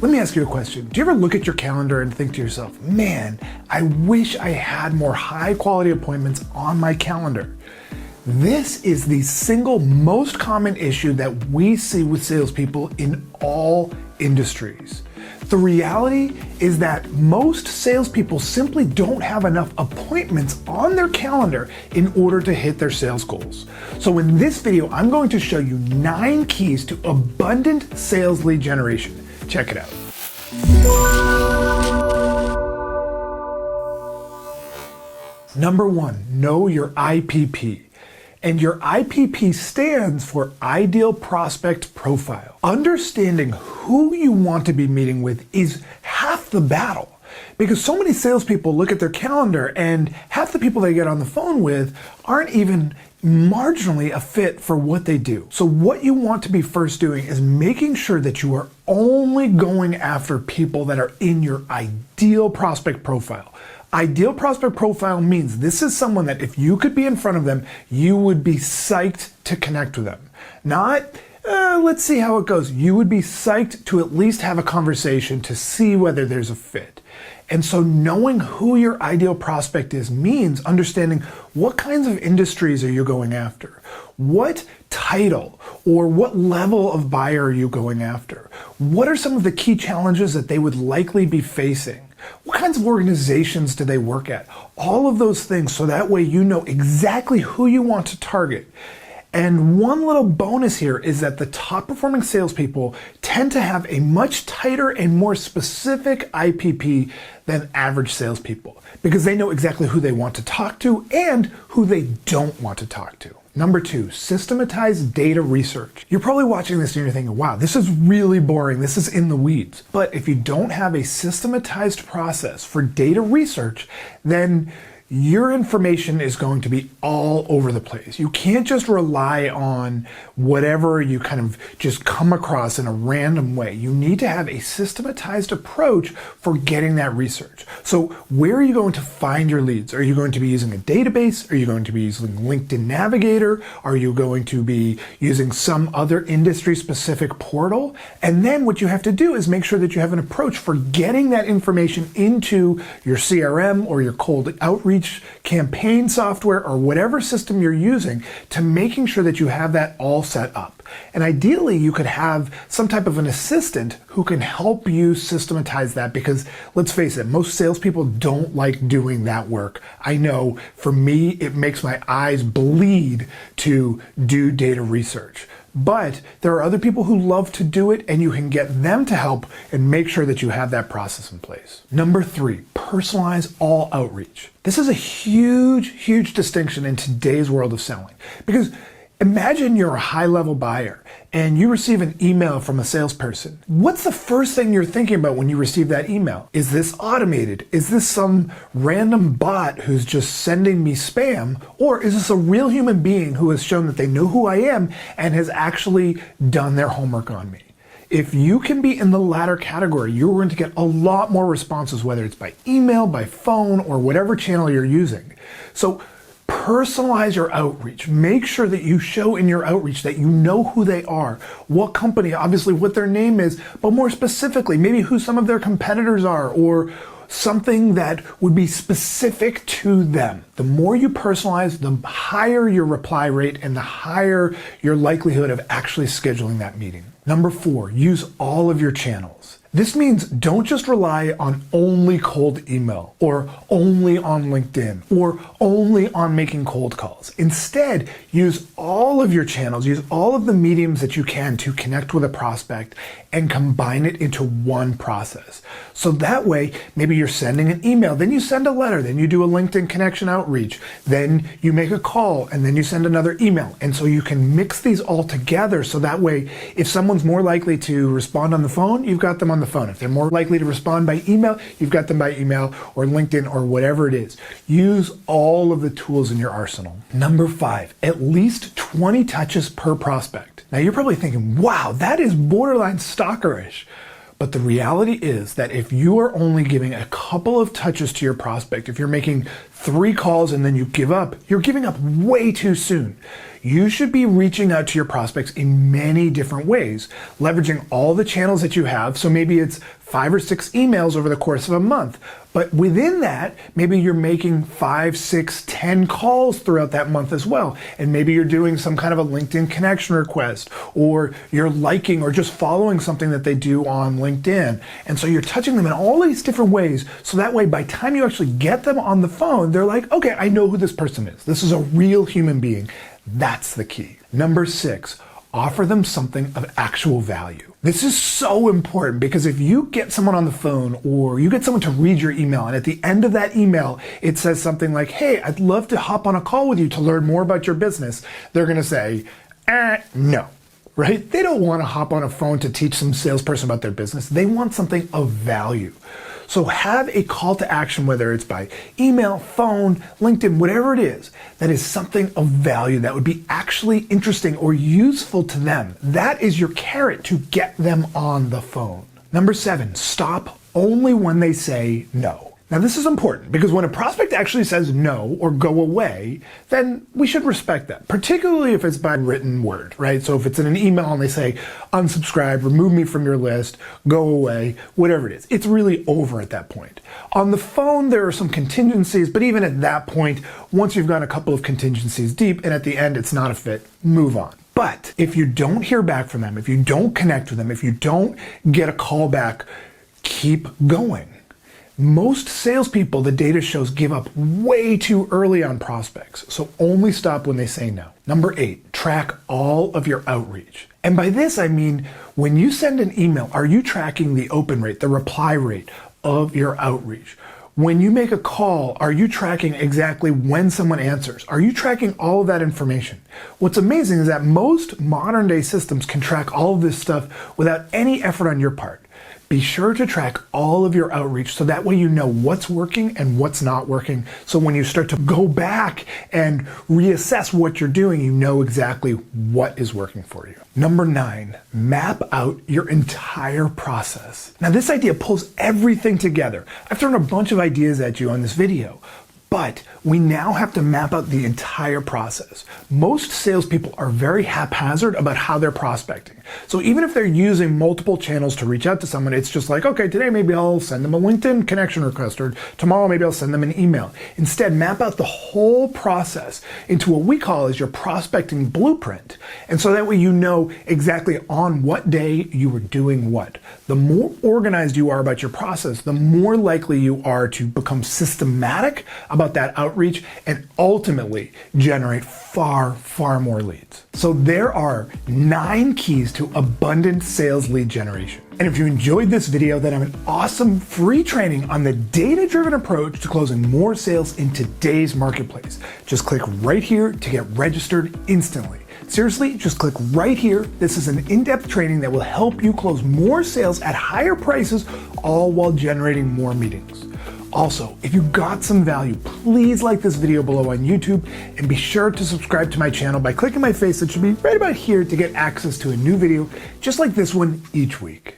Let me ask you a question. Do you ever look at your calendar and think to yourself, man, I wish I had more high quality appointments on my calendar? This is the single most common issue that we see with salespeople in all industries. The reality is that most salespeople simply don't have enough appointments on their calendar in order to hit their sales goals. So in this video, I'm going to show you 9 keys to abundant sales lead generation. Check it out. Number 1, know your IPP. And your IPP stands for Ideal Prospect Profile. Understanding who you want to be meeting with is half the battle, because so many salespeople look at their calendar and half the people they get on the phone with aren't even marginally a fit for what they do. So what you want to be first doing is making sure that you are only going after people that are in your ideal prospect profile. Ideal prospect profile means this is someone that if you could be in front of them, you would be psyched to connect with them. Not, let's see how it goes. You would be psyched to at least have a conversation to see whether there's a fit. And so knowing who your ideal prospect is means understanding what kinds of industries are you going after? What title or what level of buyer are you going after? What are some of the key challenges that they would likely be facing? What kinds of organizations do they work at? All of those things, so that way you know exactly who you want to target. And one little bonus here is that the top performing salespeople tend to have a much tighter and more specific IPP than average salespeople, because they know exactly who they want to talk to and who they don't want to talk to. Number 2, systematize data research. You're probably watching this and you're thinking, wow, this is really boring. This is in the weeds. But if you don't have a systematized process for data research, then your information is going to be all over the place. You can't just rely on whatever you kind of just come across in a random way. You need to have a systematized approach for getting that research. So where are you going to find your leads? Are you going to be using a database? Are you going to be using LinkedIn Navigator? Are you going to be using some other industry specific portal? And then what you have to do is make sure that you have an approach for getting that information into your CRM or your cold outreach campaign software or whatever system you're using, to making sure that you have that all set up. And ideally you could have some type of an assistant who can help you systematize that, because let's face it, most salespeople don't like doing that work. I know for me, it makes my eyes bleed to do data research. But there are other people who love to do it, and you can get them to help and make sure that you have that process in place. Number 3, personalize all outreach. This is a huge distinction in today's world of selling, because imagine you're a high-level buyer and you receive an email from a salesperson. What's the first thing you're thinking about when you receive that email? Is this automated? Is this some random bot who's just sending me spam? Or is this a real human being who has shown that they know who I am and has actually done their homework on me? If you can be in the latter category, you're going to get a lot more responses, whether it's by email, by phone, or whatever channel you're using. So personalize your outreach. Make sure that you show in your outreach that you know who they are, what company, obviously what their name is, but more specifically, maybe who some of their competitors are, or something that would be specific to them. The more you personalize, the higher your reply rate and the higher your likelihood of actually scheduling that meeting. Number 4, use all of your channels. This means don't just rely on only cold email or only on LinkedIn or only on making cold calls. Instead, use all of your channels, use all of the mediums that you can to connect with a prospect and combine it into one process. So that way, maybe you're sending an email, then you send a letter, then you do a LinkedIn connection outreach, then you make a call, and then you send another email. And so you can mix these all together, so that way, if someone's more likely to respond on the phone, you've got them on the phone. If they're more likely to respond by email, you've got them by email or LinkedIn or whatever it is. Use all of the tools in your arsenal. Number 5, at least 20 touches per prospect. Now you're probably thinking, wow, that is borderline stalkerish. But the reality is that if you are only giving a couple of touches to your prospect, if you're making 3 calls and then you give up, you're giving up way too soon. You should be reaching out to your prospects in many different ways, leveraging all the channels that you have. So maybe it's 5 or 6 emails over the course of a month. But within that, maybe you're making 5, 6, 10 calls throughout that month as well. And maybe you're doing some kind of a LinkedIn connection request, or you're liking or just following something that they do on LinkedIn. And so you're touching them in all these different ways. So that way, by the time you actually get them on the phone, they're like, okay, I know who this person is. This is a real human being. That's the key. Number 6, offer them something of actual value. This is so important because if you get someone on the phone or you get someone to read your email and at the end of that email, it says something like, hey, I'd love to hop on a call with you to learn more about your business, they're gonna say, no, right? They don't wanna hop on a phone to teach some salesperson about their business. They want something of value. So have a call to action, whether it's by email, phone, LinkedIn, whatever it is, that is something of value that would be actually interesting or useful to them. That is your carrot to get them on the phone. Number 7, stop only when they say no. Now this is important because when a prospect actually says no or go away, then we should respect that, particularly if it's by written word, right? So if it's in an email and they say, unsubscribe, remove me from your list, go away, whatever it is, it's really over at that point. On the phone, there are some contingencies, but even at that point, once you've gone a couple of contingencies deep and at the end it's not a fit, move on. But if you don't hear back from them, if you don't connect with them, if you don't get a call back, keep going. Most salespeople, the data shows, give up way too early on prospects, so only stop when they say no. Number 8, track all of your outreach. And by this I mean, when you send an email, are you tracking the open rate, the reply rate of your outreach? When you make a call, are you tracking exactly when someone answers? Are you tracking all of that information? What's amazing is that most modern day systems can track all of this stuff without any effort on your part. Be sure to track all of your outreach so that way you know what's working and what's not working. So when you start to go back and reassess what you're doing, you know exactly what is working for you. Number 9, map out your entire process. Now this idea pulls everything together. I've thrown a bunch of ideas at you on this video, but we now have to map out the entire process. Most salespeople are very haphazard about how they're prospecting. So even if they're using multiple channels to reach out to someone, it's just like, okay, today maybe I'll send them a LinkedIn connection request, or tomorrow maybe I'll send them an email. Instead, map out the whole process into what we call as your prospecting blueprint. And so that way you know exactly on what day you were doing what. The more organized you are about your process, the more likely you are to become systematic about that outreach and ultimately generate far, far more leads. So there are 9 keys to abundant sales lead generation. And if you enjoyed this video, then I have an awesome free training on the data-driven approach to closing more sales in today's marketplace. Just click right here to get registered instantly. Seriously, just click right here. This is an in-depth training that will help you close more sales at higher prices, all while generating more meetings. Also, if you got some value, please like this video below on YouTube and be sure to subscribe to my channel by clicking my face that should be right about here to get access to a new video just like this one each week.